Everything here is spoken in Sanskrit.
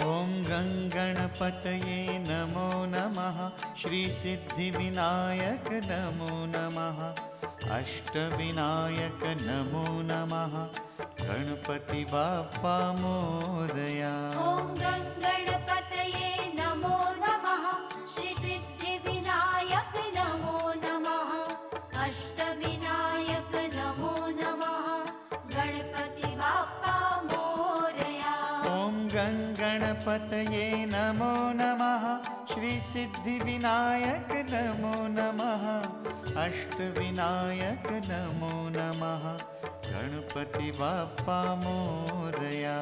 ॐ गङ्गणपतये नमो नमः। श्रीसिद्धिविनायक नमो नमः। अष्टविनायक नमो नमः। गणपति बाप्पा मोरया। ॐ गङ्गणपतये नमो नमः। श्रीसिद्धिविनायक नमो नमः। अष्टविनायक नमो नमः। गणपति बाप्पा मोरया। ॐ गङ्गणपतये नमो नमः। श्रीसिद्धिविनायक नमो नमः। अष्टविनायक नमो नमः। गणपति बाप्पा मोरया।